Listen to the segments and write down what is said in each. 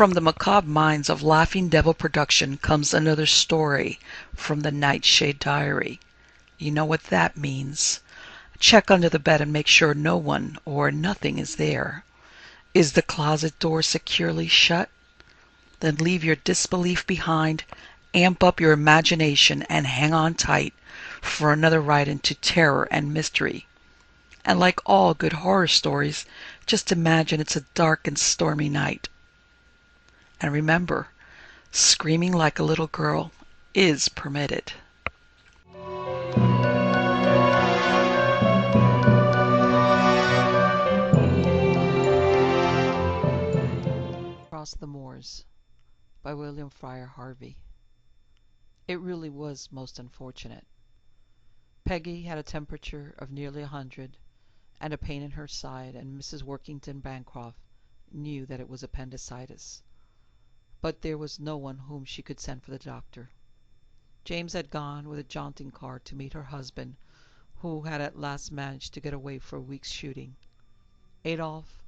From the macabre minds of Laughing Devil Production comes another story from the Nightshade Diary. You know what that means. Check under the bed and make sure no one or nothing is there. Is the closet door securely shut? Then leave your disbelief behind, amp up your imagination, and hang on tight for another ride into terror and mystery. And like all good horror stories, just imagine it's a dark and stormy night. And remember, screaming like a little girl is permitted. Across the Moors by William Fryer Harvey. It really was most unfortunate. Peggy had a temperature of nearly 100 and a pain in her side, and Mrs. Workington Bancroft knew that it was appendicitis. But there was no one whom she could send for the doctor. James had gone with a jaunting car to meet her husband, who had at last managed to get away for a week's shooting. Adolphe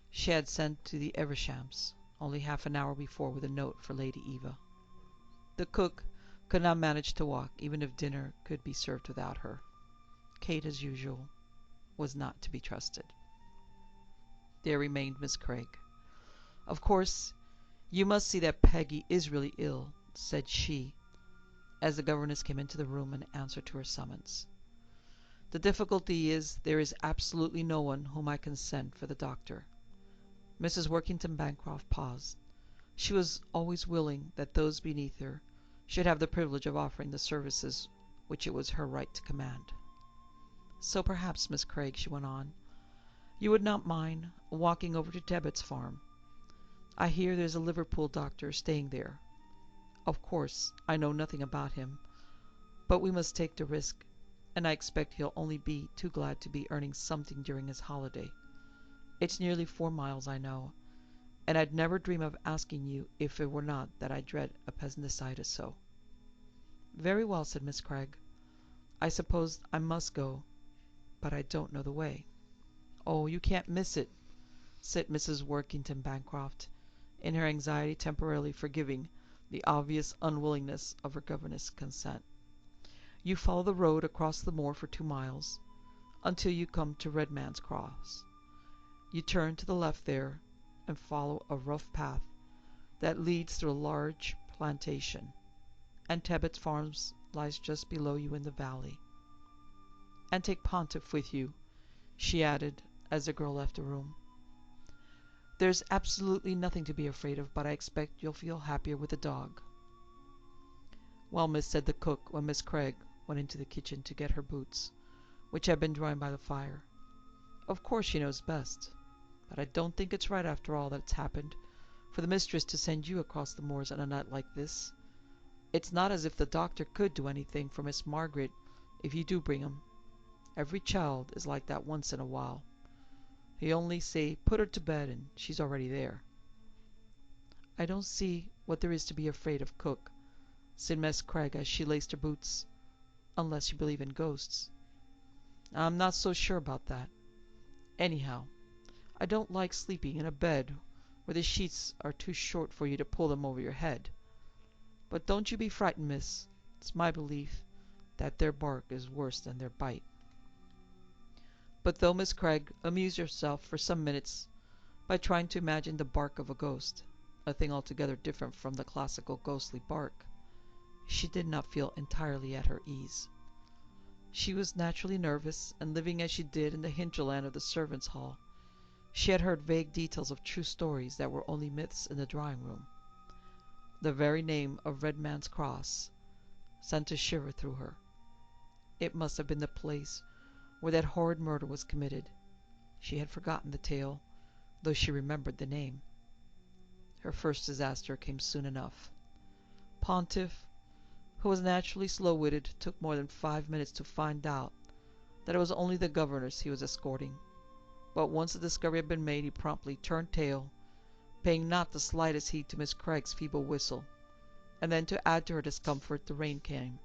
she had sent to the Evershams only half an hour before with a note for Lady Eva. The cook could not manage to walk, even if dinner could be served without her. Kate, as usual, was not to be trusted. There remained Miss Craig. "Of course, you must see that Peggy is really ill," said she, as the governess came into the room in answer to her summons. "The difficulty is there is absolutely no one whom I can send for the doctor." Mrs. Workington Bancroft paused. She was always willing that those beneath her should have the privilege of offering the services which it was her right to command. "So perhaps, Miss Craig," she went on, "you would not mind walking over to Tebbet's farm. I hear there's a Liverpool doctor staying there. Of course, I know nothing about him, but we must take the risk, and I expect he'll only be too glad to be earning something during his holiday. It's nearly 4 miles, I know, and I'd never dream of asking you if it were not that I dread appendicitis so." "Very well," said Miss Craig. "I suppose I must go, but I don't know the way." "Oh, you can't miss it," said Mrs. Workington Bancroft, in her anxiety temporarily forgiving the obvious unwillingness of her governess' consent. "You follow the road across the moor for 2 miles, until you come to Redman's Cross. You turn to the left there, and follow a rough path that leads through a large plantation, and Tebbet's Farms lies just below you in the valley. And take Pontiff with you," she added, as the girl left the room. "There's absolutely nothing to be afraid of, but I expect you'll feel happier with the dog." "Well, miss," said the cook, when Miss Craig went into the kitchen to get her boots, which had been drying by the fire, "of course she knows best, but I don't think it's right after all that's happened for the mistress to send you across the moors on a night like this. It's not as if the doctor could do anything for Miss Margaret if you do bring him. Every child is like that once in a while. He only say, 'Put her to bed,' and she's already there." "I don't see what there is to be afraid of, cook," said Miss Craig as she laced her boots, "unless you believe in ghosts." "I'm not so sure about that. Anyhow, I don't like sleeping in a bed where the sheets are too short for you to pull them over your head. But don't you be frightened, miss. It's my belief that their bark is worse than their bite." But though Miss Craig amused herself for some minutes by trying to imagine the bark of a ghost, a thing altogether different from the classical ghostly bark, she did not feel entirely at her ease. She was naturally nervous, and living as she did in the hinterland of the servants' hall, she had heard vague details of true stories that were only myths in the drawing-room. The very name of Redman's Cross sent a shiver through her. It must have been the place where that horrid murder was committed. She had forgotten the tale, though she remembered the name. Her first disaster came soon enough. Pontiff, who was naturally slow-witted, took more than 5 minutes to find out that it was only the governess he was escorting. But once the discovery had been made, he promptly turned tail, paying not the slightest heed to Miss Craig's feeble whistle. And then, to add to her discomfort, the rain came,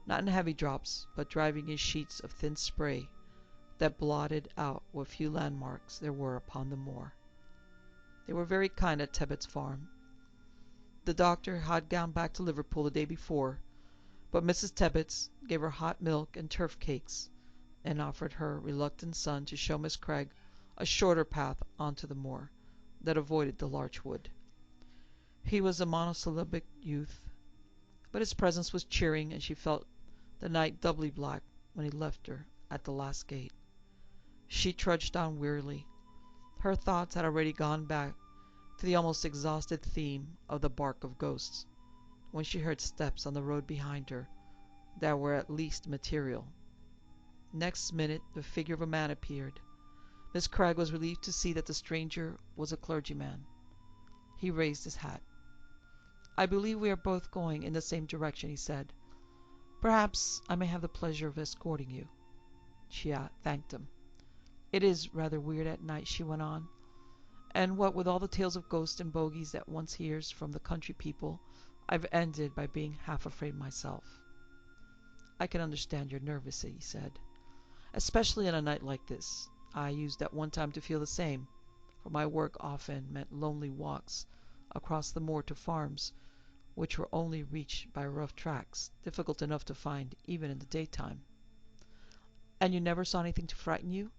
not in heavy drops, but driving in sheets of thin spray that blotted out what few landmarks there were upon the moor. They were very kind at Tebbet's farm, The doctor had gone back to Liverpool the day before, but Mrs. Tebbets gave her hot milk and turf cakes, and offered her reluctant son to show Miss Craig a shorter path on to the moor that avoided the larch wood. He was a monosyllabic youth, but his presence was cheering, and she felt the night doubly black when he left her at the last gate. She trudged on wearily. Her thoughts had already gone back to the almost exhausted theme of the bark of ghosts, when she heard steps on the road behind her that were at least material. Next minute the figure of a man appeared. Miss Cragg was relieved to see that the stranger was a clergyman. He raised his hat. "I believe we are both going in the same direction," he said. "Perhaps I may have the pleasure of escorting you." She thanked him. "It is rather weird at night," she went on, "and what with all the tales of ghosts and bogies that one hears from the country people, I've ended by being half afraid myself." "I can understand you're nervous," he said, "especially on a night like this. I used at one time to feel the same, for my work often meant lonely walks across the moor to farms which were only reached by rough tracks, difficult enough to find even in the daytime." "And you never saw anything to frighten you?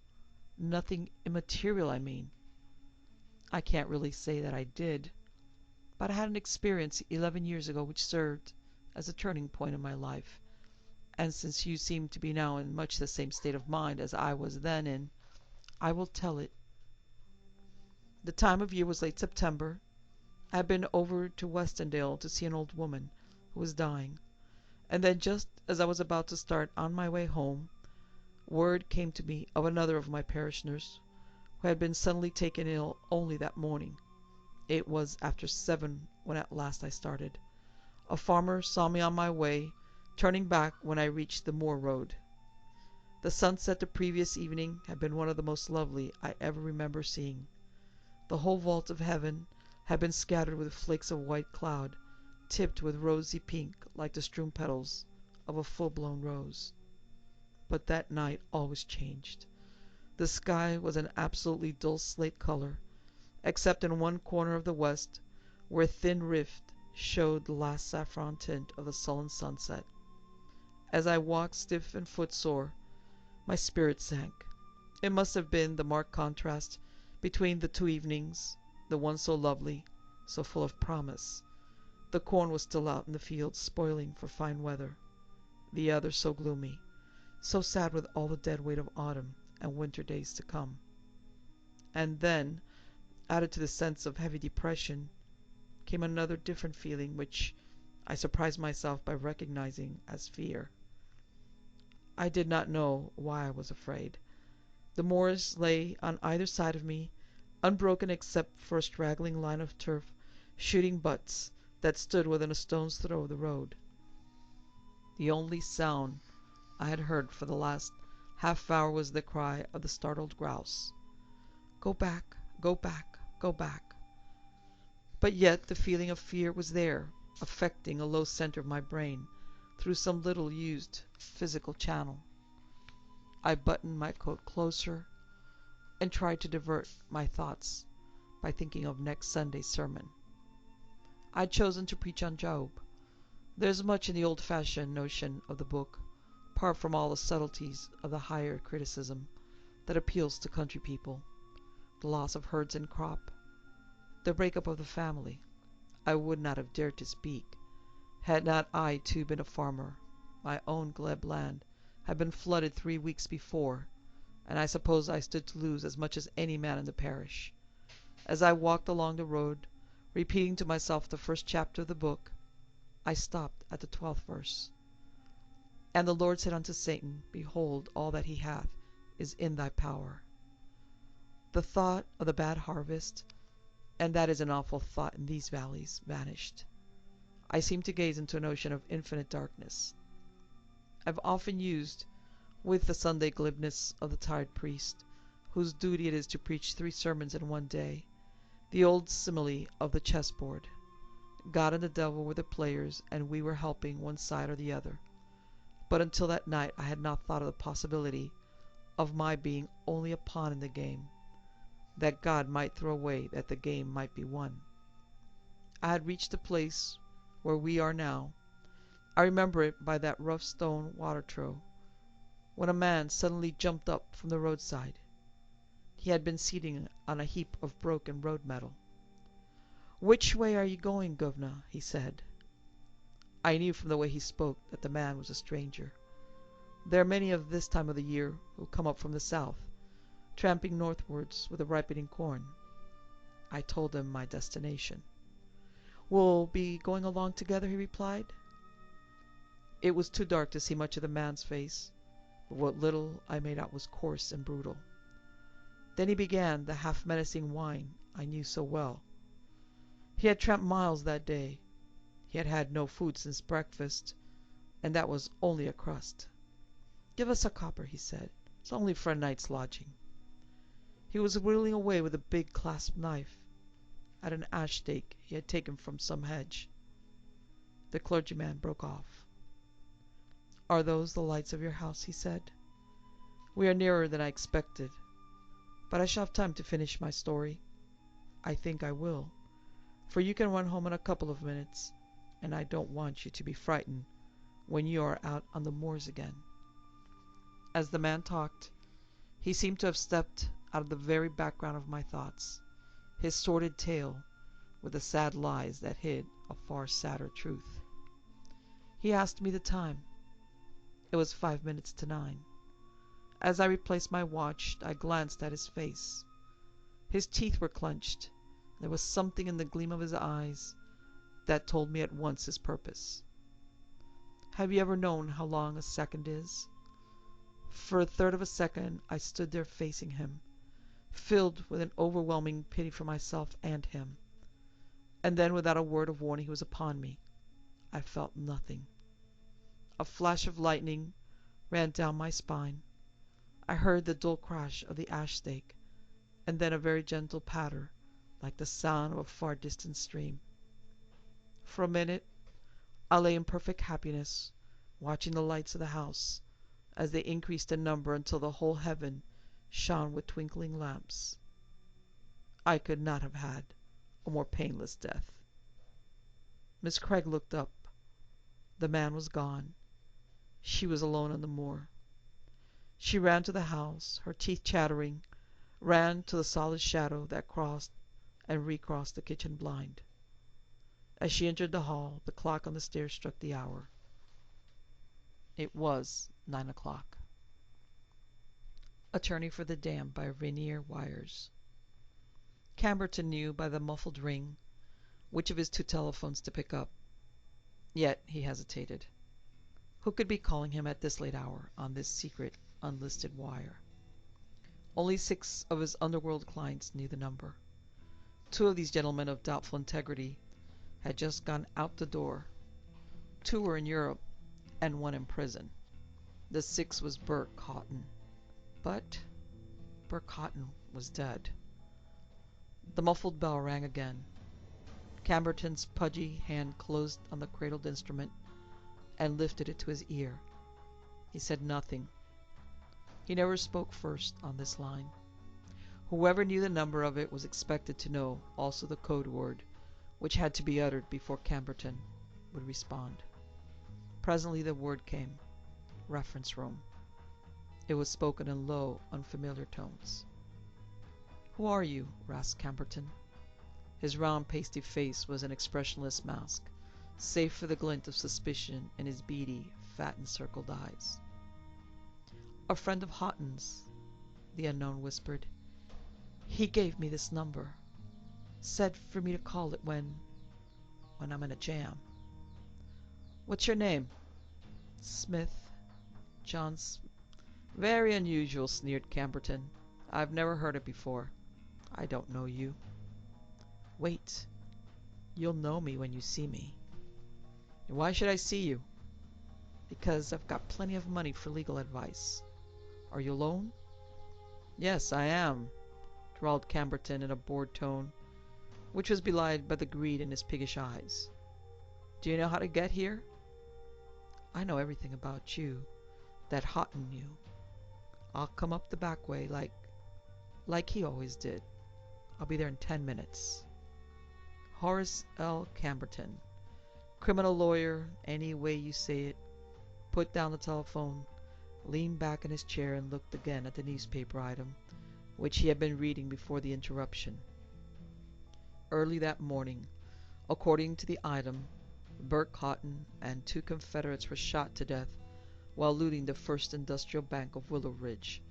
Nothing immaterial, I mean?" "I can't really say that I did, but I had an experience 11 years ago which served as a turning point in my life, and since you seem to be now in much the same state of mind as I was then in, I will tell it. The time of year was late September. I had been over to Westendale to see an old woman who was dying, and then just as I was about to start on my way home, word came to me of another of my parishioners who had been suddenly taken ill only that morning. It was after 7 when at last I started. A farmer saw me on my way, turning back when I reached the moor road. The sunset the previous evening had been one of the most lovely I ever remember seeing. The whole vault of heaven had been scattered with flakes of white cloud, tipped with rosy pink like the strewn petals of a full-blown rose. But that night all was changed. The sky was an absolutely dull slate color, except in one corner of the west, where a thin rift showed the last saffron tint of the sullen sunset. As I walked stiff and footsore, my spirit sank. It must have been the marked contrast between the two evenings, the one so lovely, so full of promise. The corn was still out in the fields, spoiling for fine weather. The other so gloomy, so sad with all the dead weight of autumn and winter days to come. And then, added to the sense of heavy depression, came another different feeling which I surprised myself by recognizing as fear. I did not know why I was afraid. The moors lay on either side of me, unbroken except for a straggling line of turf shooting butts that stood within a stone's throw of the road. The only sound I had heard for the last half hour was the cry of the startled grouse. "Go back, go back, go back." But yet the feeling of fear was there, affecting a low center of my brain through some little used physical channel. I buttoned my coat closer and tried to divert my thoughts by thinking of next Sunday's sermon. I had chosen to preach on Job. There's much in the old-fashioned notion of the book, apart from all the subtleties of the higher criticism, that appeals to country people. The loss of herds and crop, the break-up of the family. I would not have dared to speak, had not I too been a farmer. My own glebe land had been flooded 3 weeks before, and I suppose I stood to lose as much as any man in the parish. As I walked along the road, repeating to myself the first chapter of the book, I stopped at the 12th verse. "And the Lord said unto Satan, Behold, all that he hath is in thy power." The thought of the bad harvest, and that is an awful thought in these valleys, vanished. I seemed to gaze into an ocean of infinite darkness. I've often used, with the Sunday glibness of the tired priest, whose duty it is to preach 3 sermons in one day, the old simile of the chessboard. God and the devil were the players, and we were helping one side or the other. But until that night I had not thought of the possibility of my being only a pawn in the game, that God might throw away that the game might be won. I had reached the place where we are now. I remember it by that rough stone water trough, when a man suddenly jumped up from the roadside. He had been sitting on a heap of broken road metal. "Which way are you going, governor?" he said. I knew from the way he spoke that the man was a stranger. There are many of this time of the year who come up from the south, tramping northwards with the ripening corn. I told him my destination. "We'll be going along together," he replied. It was too dark to see much of the man's face, but what little I made out was coarse and brutal. Then he began the half-menacing whine I knew so well. He had tramped miles that day. He had had no food since breakfast, and that was only a crust. "Give us a copper," he said. "It's only for a night's lodging." He was whittling away with a big clasp knife at an ash stake he had taken from some hedge. The clergyman broke off. "Are those the lights of your house?" he said. "We are nearer than I expected, but I shall have time to finish my story. I think I will, for you can run home in a couple of minutes, and I don't want you to be frightened when you are out on the moors again." As the man talked, he seemed to have stepped out of the very background of my thoughts, his sordid tale, with the sad lies that hid a far sadder truth. He asked me the time. It was 5 minutes to 9. As I replaced my watch, I glanced at his face. His teeth were clenched. There was something in the gleam of his eyes that told me at once his purpose. Have you ever known how long a second is? For a third of a second I stood there facing him, filled with an overwhelming pity for myself and him. And then, without a word of warning, he was upon me. I felt nothing. A flash of lightning ran down my spine. I heard the dull crash of the ash stake, and then a very gentle patter, like the sound of a far distant stream. For a minute I lay in perfect happiness, watching the lights of the house as they increased in number until the whole heaven shone with twinkling lamps. I could not have had a more painless death. Miss Craig looked up. The man was gone. She was alone on the moor. She ran to the house, her teeth chattering, ran to the solid shadow that crossed and recrossed the kitchen blind. As she entered the hall, the clock on the stairs struck the hour. It was 9 o'clock. Attorney for the Damned by Renier, Wyers. Camberton knew by the muffled ring which of his two telephones to pick up. Yet he hesitated. Who could be calling him at this late hour on this secret, unlisted wire? Only 6 of his underworld clients knew the number. 2 of these gentlemen of doubtful integrity had just gone out the door. 2 were in Europe, and 1 in prison. The 6th was Bert Cotton. But Bert Cotton was dead. The muffled bell rang again. Camberton's pudgy hand closed on the cradled instrument and lifted it to his ear. He said nothing. He never spoke first on this line. Whoever knew the number of it was expected to know also the code word, which had to be uttered before Camberton would respond. Presently the word came. Reference room. It was spoken in low, unfamiliar tones. "Who are you?" rasped Camberton. His round, pasty face was an expressionless mask, save for the glint of suspicion in his beady, fat, encircled eyes. "A friend of Houghton's," the unknown whispered. "He gave me this number. Said for me to call it when I'm in a jam." "What's your name?" "Smith. John Smith." "Very unusual," sneered Camberton. "I've never heard it before. I don't know you." "Wait. You'll know me when you see me." "Why should I see you?" "Because I've got plenty of money for legal advice. Are you alone?" "Yes, I am," drawled Camberton in a bored tone, which was belied by the greed in his piggish eyes. "Do you know how to get here?" "I know everything about you that Houghton knew. I'll come up the back way like he always did. I'll be there in 10 minutes. Horace L. Camberton, criminal lawyer, any way you say it, put down the telephone, leaned back in his chair, and looked again at the newspaper item, which he had been reading before the interruption. Early that morning, according to the item, Bert Cotton and 2 Confederates were shot to death while looting the First Industrial Bank of Willow Ridge,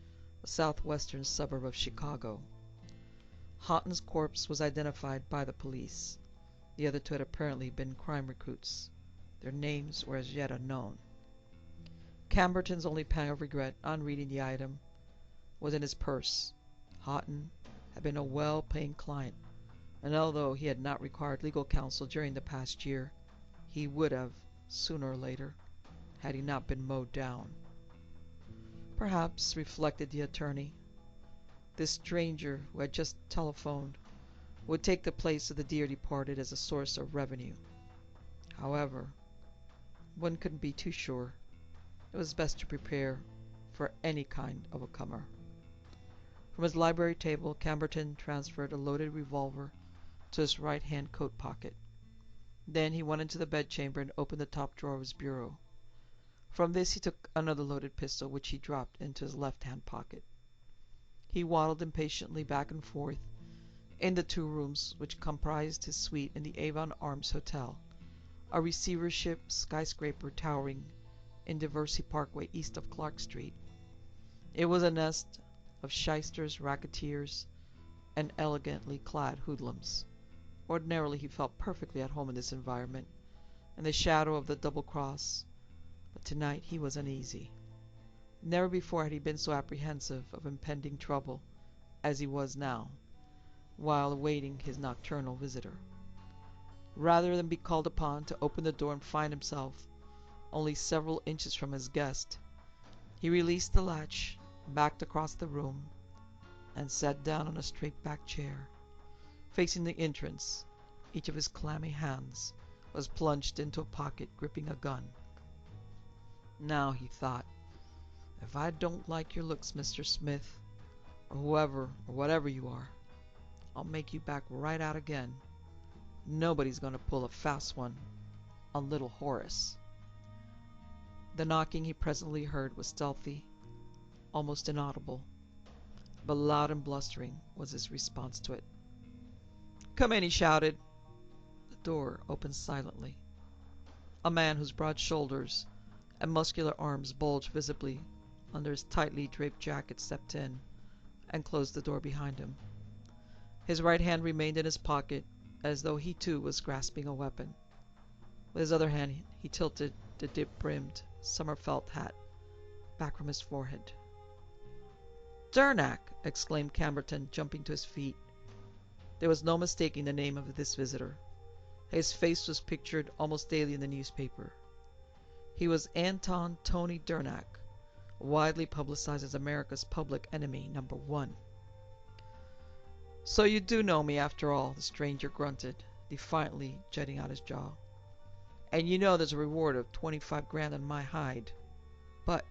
a southwestern suburb of Chicago. Houghton's corpse was identified by the police. The other 2 had apparently been crime recruits. Their names were as yet unknown. Camberton's only pang of regret on reading the item was in his purse. Houghton had been a well-paying client, and although he had not required legal counsel during the past year, he would have, sooner or later, had he not been mowed down. Perhaps, reflected the attorney, this stranger who had just telephoned would take the place of the dear departed as a source of revenue. However, one couldn't be too sure. It was best to prepare for any kind of a comer. From his library table, Camberton transferred a loaded revolver to his right-hand coat pocket. Then he went into the bedchamber and opened the top drawer of his bureau. From this he took another loaded pistol, which he dropped into his left-hand pocket. He waddled impatiently back and forth in the 2 rooms which comprised his suite in the Avon Arms Hotel, a receivership skyscraper towering in Diversey Parkway east of Clark Street. It was a nest of shysters, racketeers, and elegantly clad hoodlums. Ordinarily he felt perfectly at home in this environment, in the shadow of the double cross, but tonight he was uneasy. Never before had he been so apprehensive of impending trouble as he was now, while awaiting his nocturnal visitor. Rather than be called upon to open the door and find himself only several inches from his guest, he released the latch, backed across the room, and sat down on a straight-backed chair. Facing the entrance, each of his clammy hands was plunged into a pocket gripping a gun. Now, he thought, if I don't like your looks, Mr. Smith, or whoever or whatever you are, I'll make you back right out again. Nobody's going to pull a fast one on little Horace. The knocking he presently heard was stealthy, almost inaudible, but loud and blustering was his response to it. "Come in," he shouted. The door opened silently. A man whose broad shoulders and muscular arms bulged visibly under his tightly draped jacket stepped in and closed the door behind him. His right hand remained in his pocket, as though he too was grasping a weapon. With his other hand he tilted the dip-brimmed summer felt hat back from his forehead. "Durnack!" exclaimed Camberton, jumping to his feet. There was no mistaking the name of this visitor. His face was pictured almost daily in the newspaper. He was Anton Tony Durnack, widely publicized as America's public enemy #1. "So you do know me after all," the stranger grunted, defiantly jutting out his jaw. "And you know there's a reward of 25 grand on my hide. But,"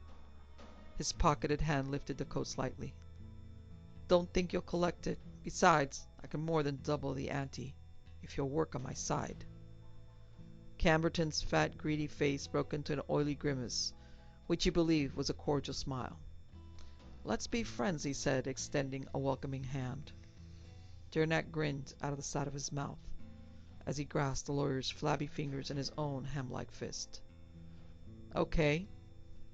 his pocketed hand lifted the coat slightly, "don't think you'll collect it. Besides, I can more than double the ante if you'll work on my side." Camberton's fat, greedy face broke into an oily grimace, which he believed was a cordial smile. "Let's be friends," he said, extending a welcoming hand. Durnack grinned out of the side of his mouth as he grasped the lawyer's flabby fingers in his own ham-like fist. "Okay,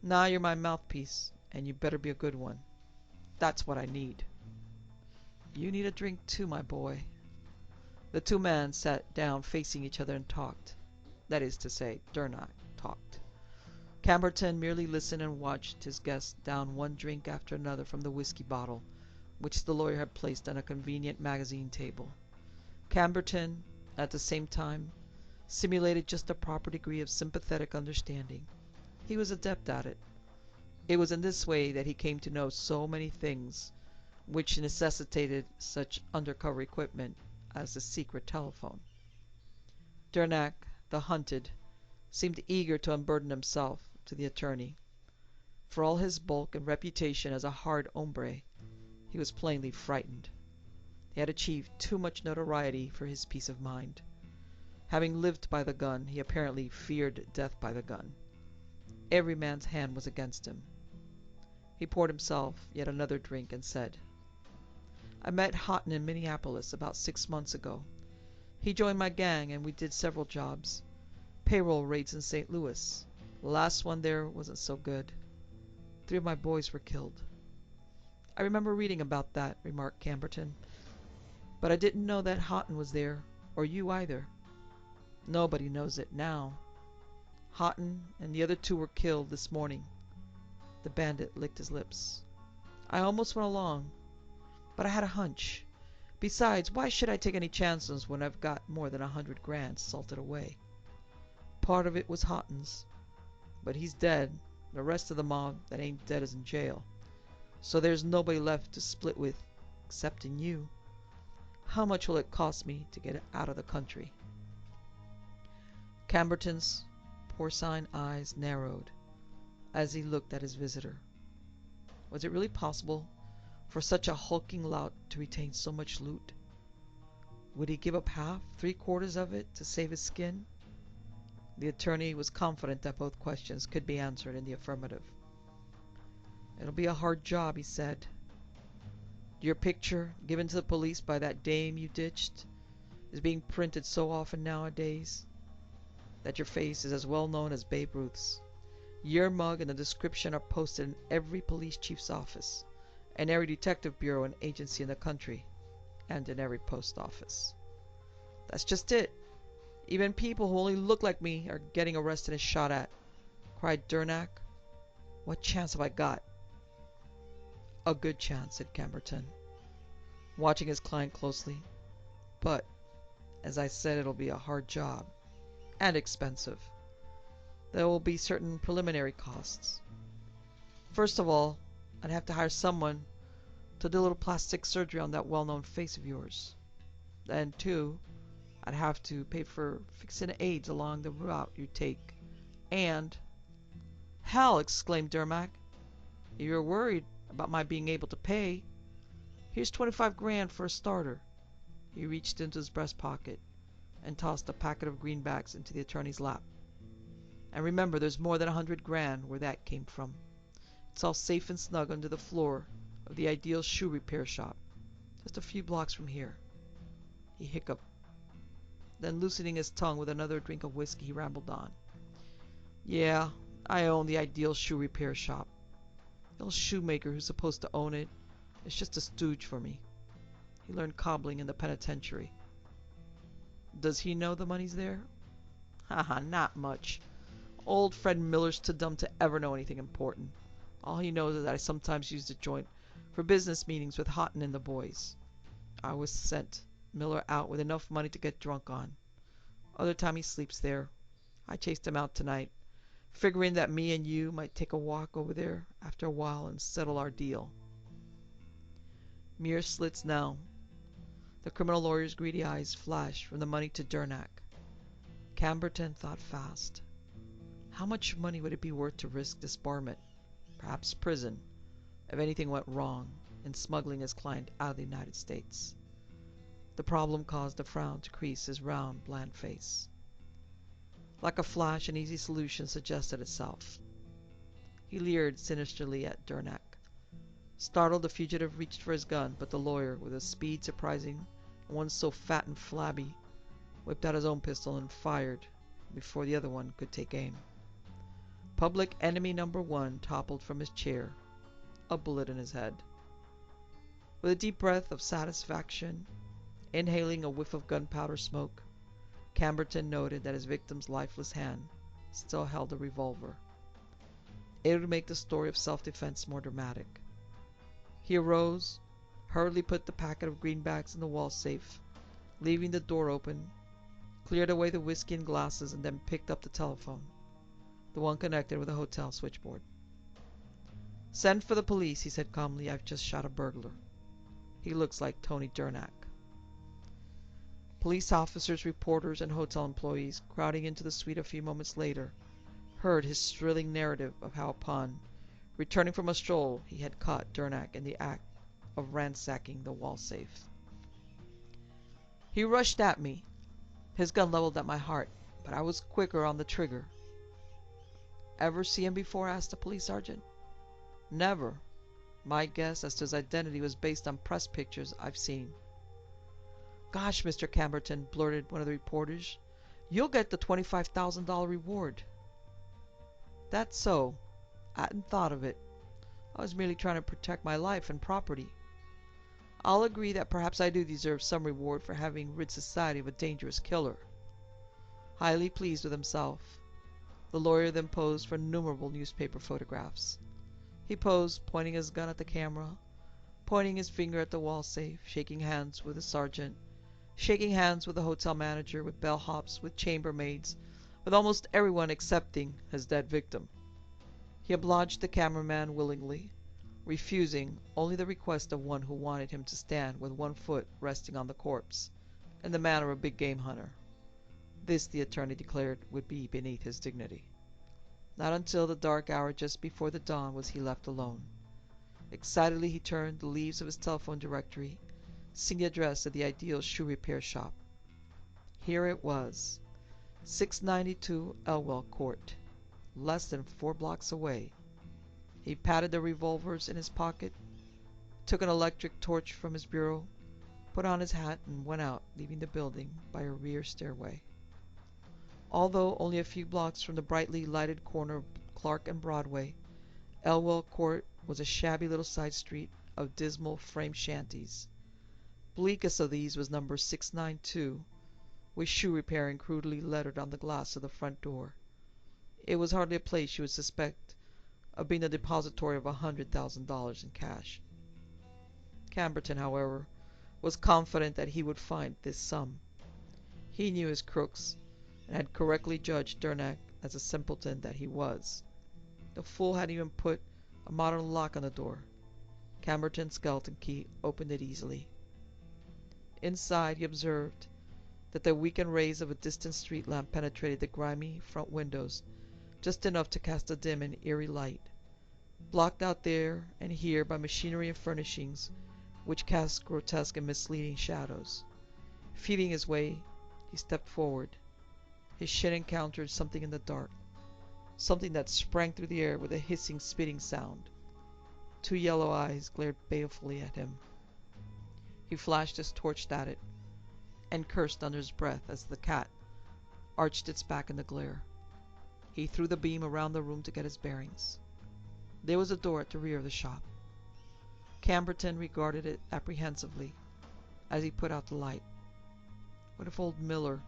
now you're my mouthpiece, and you better be a good one. That's what I need." "You need a drink too, my boy." The 2 men sat down facing each other and talked. That is to say, Durnack talked. Camberton merely listened and watched his guest down one drink after another from the whiskey bottle, which the lawyer had placed on a convenient magazine table. Camberton, at the same time, simulated just a proper degree of sympathetic understanding. He was adept at it. It was in this way that he came to know so many things which necessitated such undercover equipment as the secret telephone. Durnack, the hunted, seemed eager to unburden himself to the attorney. For all his bulk and reputation as a hard hombre, he was plainly frightened. He had achieved too much notoriety for his peace of mind. Having lived by the gun, he apparently feared death by the gun. Every man's hand was against him. He poured himself yet another drink and said, "I met Houghton in Minneapolis about 6 months ago. He joined my gang and we did several jobs. Payroll raids in St. Louis. The last one there wasn't so good. 3 of my boys were killed." "I remember reading about that," remarked Camberton. "But I didn't know that Houghton was there, or you either." "Nobody knows it now. Houghton and the other 2 were killed this morning." The bandit licked his lips. "I almost went along, but I had a hunch. Besides, why should I take any chances when I've got more than 100 grand salted away? Part of it was Houghton's, but he's dead. The rest of the mob that ain't dead is in jail. So there's nobody left to split with, excepting you. How much will it cost me to get out of the country?" Camberton's porcine eyes narrowed as he looked at his visitor. Was it really possible for such a hulking lout to retain so much loot? Would he give up half, 3/4 of it to save his skin? The attorney was confident that both questions could be answered in the affirmative. "It'll be a hard job," he said. "Your picture, given to the police by that dame you ditched, is being printed so often nowadays that your face is as well known as Babe Ruth's. Your mug and the description are posted in every police chief's office, and every detective bureau and agency in the country, and in every post office." "That's just it. Even people who only look like me are getting arrested and shot at," cried Durnack. "What chance have I got?" "A good chance," said Camberton, watching his client closely. "But, as I said, it'll be a hard job, and expensive. There will be certain preliminary costs. First of all, I'd have to hire someone to do a little plastic surgery on that well-known face of yours. Then, too, I'd have to pay for fixing aids along the route you take. And—" "Hell!" exclaimed Durnack. "If you're worried about my being able to pay, here's 25 grand for a starter." He reached into his breast pocket and tossed a packet of greenbacks into the attorney's lap. "And remember, there's more than 100 grand where that came from. It's all safe and snug under the floor of the Ideal Shoe Repair Shop, just a few blocks from here." He hiccuped. Then, loosening his tongue with another drink of whiskey, he rambled on. "Yeah, I own the Ideal Shoe Repair Shop. The old shoemaker who's supposed to own it is just a stooge for me. He learned cobbling in the penitentiary." "Does he know the money's there?" "Haha, not much. Old Fred Miller's too dumb to ever know anything important. All he knows is that I sometimes use the joint for business meetings with Houghton and the boys. I always sent Miller out with enough money to get drunk on. Other time he sleeps there. I chased him out tonight, figuring that me and you might take a walk over there after a while and settle our deal." Mere slits now. The criminal lawyer's greedy eyes flashed from the money to Durnack. Camberton thought fast. How much money would it be worth to risk disbarment, perhaps prison, if anything went wrong in smuggling his client out of the United States? The problem caused a frown to crease his round, bland face. Like a flash, an easy solution suggested itself. He leered sinisterly at Durnack. Startled, the fugitive reached for his gun, but the lawyer, with a speed surprising in one so fat and flabby, whipped out his own pistol and fired before the other one could take aim. Public enemy number 1 toppled from his chair, a bullet in his head. With a deep breath of satisfaction, inhaling a whiff of gunpowder smoke, Camberton noted that his victim's lifeless hand still held a revolver. It would make the story of self-defense more dramatic. He arose, hurriedly put the packet of greenbacks in the wall safe, leaving the door open, cleared away the whiskey and glasses, and then picked up the telephone, the one connected with the hotel switchboard. "Send for the police," he said calmly. "I've just shot a burglar. He looks like Tony Durnack." Police officers, reporters, and hotel employees, crowding into the suite a few moments later, heard his thrilling narrative of how, upon returning from a stroll, he had caught Durnack in the act of ransacking the wall safe. "He rushed at me. his gun leveled at my heart, but I was quicker on the trigger. Ever see him before? Asked the police sergeant. Never. My guess as to his identity was based on press pictures I've seen. Gosh, Mr. Camberton, blurted one of the reporters. You'll get the $25,000 reward. That's so. I hadn't thought of it. I was merely trying to protect my life and property. I'll agree that perhaps I do deserve some reward for having rid society of a dangerous killer. Highly pleased with himself, the lawyer then posed for innumerable newspaper photographs. He posed, pointing his gun at the camera, pointing his finger at the wall safe, shaking hands with the sergeant, shaking hands with the hotel manager, with bellhops, with chambermaids, with almost everyone excepting his dead victim. He obliged the cameraman willingly, refusing only the request of one who wanted him to stand with one foot resting on the corpse, in the manner of a big game hunter. This, the attorney declared, would be beneath his dignity. Not until the dark hour just before the dawn was he left alone. Excitedly he turned the leaves of his telephone directory, seeing the address of the ideal shoe repair shop. Here it was, 692 Elwell Court, less than 4 blocks away. He patted the revolvers in his pocket, took an electric torch from his bureau, put on his hat, and went out, leaving the building by a rear stairway. Although only a few blocks from the brightly lighted corner of Clark and Broadway, Elwell Court was a shabby little side street of dismal frame shanties. Bleakest of these was number 692, with shoe repairing crudely lettered on the glass of the front door. It was hardly a place you would suspect of being the depository of $100,000 in cash. Camberton, however, was confident that he would find this sum. He knew his crooks, and had correctly judged Durnack as a simpleton that he was. The fool had even put a modern lock on the door. Camberton's skeleton key opened it easily. Inside, he observed that the weakened rays of a distant street lamp penetrated the grimy front windows just enough to cast a dim and eerie light, blocked out there and here by machinery and furnishings which cast grotesque and misleading shadows. Feeling his way, he stepped forward. His shin encountered something in the dark, something that sprang through the air with a hissing, spitting sound. 2 yellow eyes glared balefully at him. He flashed his torch at it, and cursed under his breath as the cat arched its back in the glare. He threw the beam around the room to get his bearings. There was a door at the rear of the shop. Camberton regarded it apprehensively as he put out the light. What if old Miller,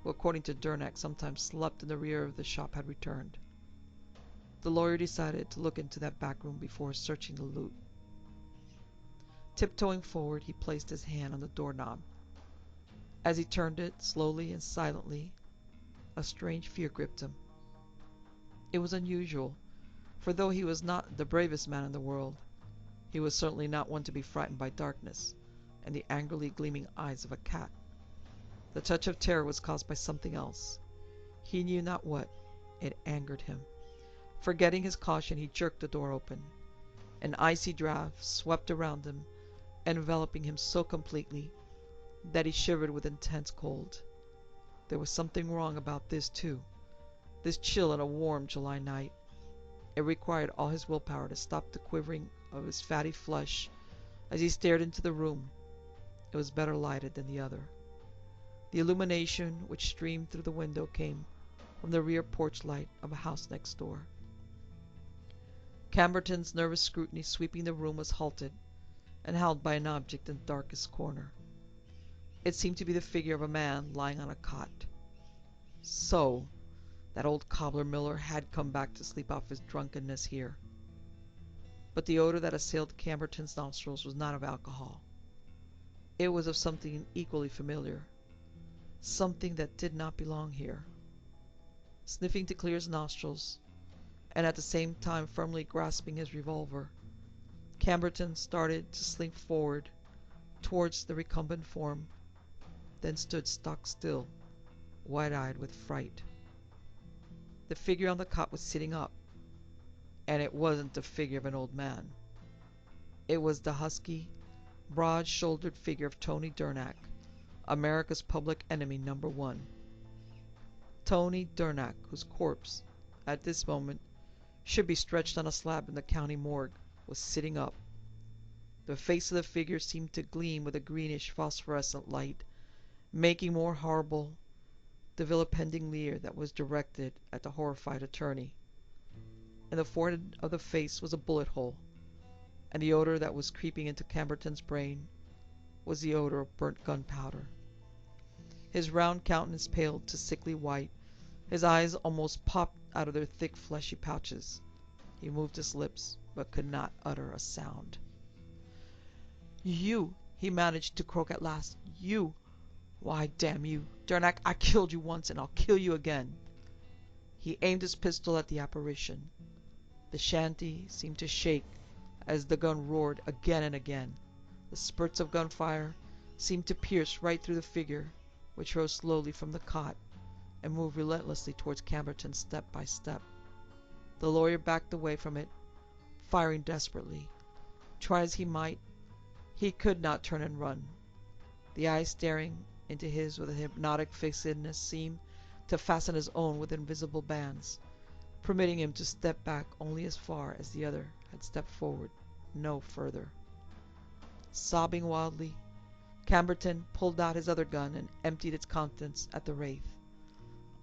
who according to Durnack sometimes slept in the rear of the shop, had returned? The lawyer decided to look into that back room before searching the loot. Tiptoeing forward, he placed his hand on the doorknob. As he turned it, slowly and silently, a strange fear gripped him. It was unusual, for though he was not the bravest man in the world, he was certainly not one to be frightened by darkness and the angrily gleaming eyes of a cat. The touch of terror was caused by something else. He knew not what. It angered him. Forgetting his caution, he jerked the door open. An icy draught swept around him, enveloping him so completely that he shivered with intense cold. There was something wrong about this, too. This chill on a warm July night. It required all his willpower to stop the quivering of his fatty flesh as he stared into the room. It was better lighted than the other. The illumination which streamed through the window came from the rear porch light of a house next door. Camberton's nervous scrutiny sweeping the room was halted and held by an object in the darkest corner. It seemed to be the figure of a man lying on a cot. So, that old cobbler Miller had come back to sleep off his drunkenness here. But the odor that assailed Camberton's nostrils was not of alcohol. It was of something equally familiar, something that did not belong here. Sniffing to clear his nostrils, and at the same time firmly grasping his revolver, Camberton started to slink forward towards the recumbent form, then stood stock still, wide-eyed with fright. The figure on the cot was sitting up, and it wasn't the figure of an old man. It was the husky, broad-shouldered figure of Tony Durnack, America's public enemy number one. Tony Durnack, whose corpse, at this moment, should be stretched on a slab in the county morgue, was sitting up. The face of the figure seemed to gleam with a greenish phosphorescent light, making more horrible the vilipending leer that was directed at the horrified attorney. In the forehead of the face was a bullet hole, and the odor that was creeping into Camberton's brain was the odor of burnt gunpowder. His round countenance paled to sickly white. His eyes almost popped out of their thick fleshy pouches. He moved his lips, but could not utter a sound. "You," he managed to croak at last. "You! Why, damn you, Durnack, I killed you once, and I'll kill you again." He aimed his pistol at the apparition. The shanty seemed to shake as the gun roared again and again. The spurts of gunfire seemed to pierce right through the figure, which rose slowly from the cot and moved relentlessly towards Camberton step by step. The lawyer backed away from it, firing desperately. Try as he might, he could not turn and run. The eyes staring into his with a hypnotic fixedness seemed to fasten his own with invisible bands, permitting him to step back only as far as the other had stepped forward, no further. Sobbing wildly, Camberton pulled out his other gun and emptied its contents at the wraith.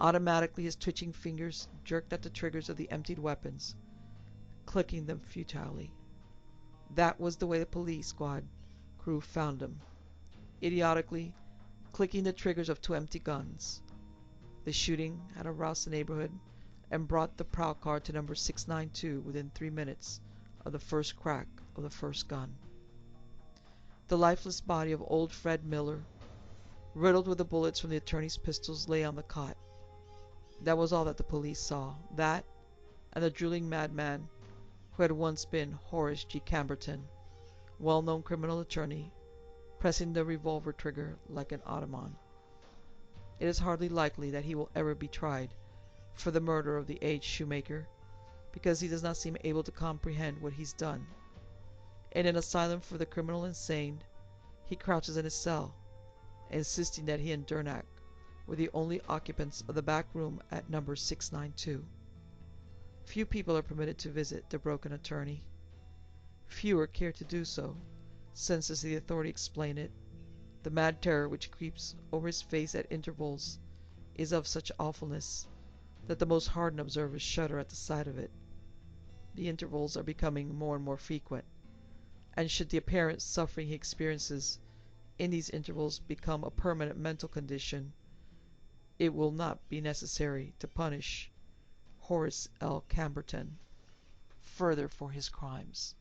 Automatically his twitching fingers jerked at the triggers of the emptied weapons, clicking them futilely. That was the way the police squad crew found him, idiotically clicking the triggers of two empty guns. The shooting had aroused the neighborhood and brought the prowl car to number 692 within 3 minutes of the first crack of the first gun. The lifeless body of old Fred Miller, riddled with the bullets from the attorney's pistols, lay on the cot. That was all that the police saw. That, and the drooling madman who had once been Horace G. Camberton, well-known criminal attorney, pressing the revolver trigger like an automaton. It is hardly likely that he will ever be tried for the murder of the aged shoemaker, because he does not seem able to comprehend what he's done. In an asylum for the criminal insane, he crouches in his cell, insisting that he and Durnack were the only occupants of the back room at number 692. Few people are permitted to visit the broken attorney. Fewer care to do so, since, as the authority explained it, the mad terror which creeps over his face at intervals is of such awfulness that the most hardened observers shudder at the sight of it. The intervals are becoming more and more frequent, and should the apparent suffering he experiences in these intervals become a permanent mental condition, it will not be necessary to punish Horace L. Camberton further for his crimes.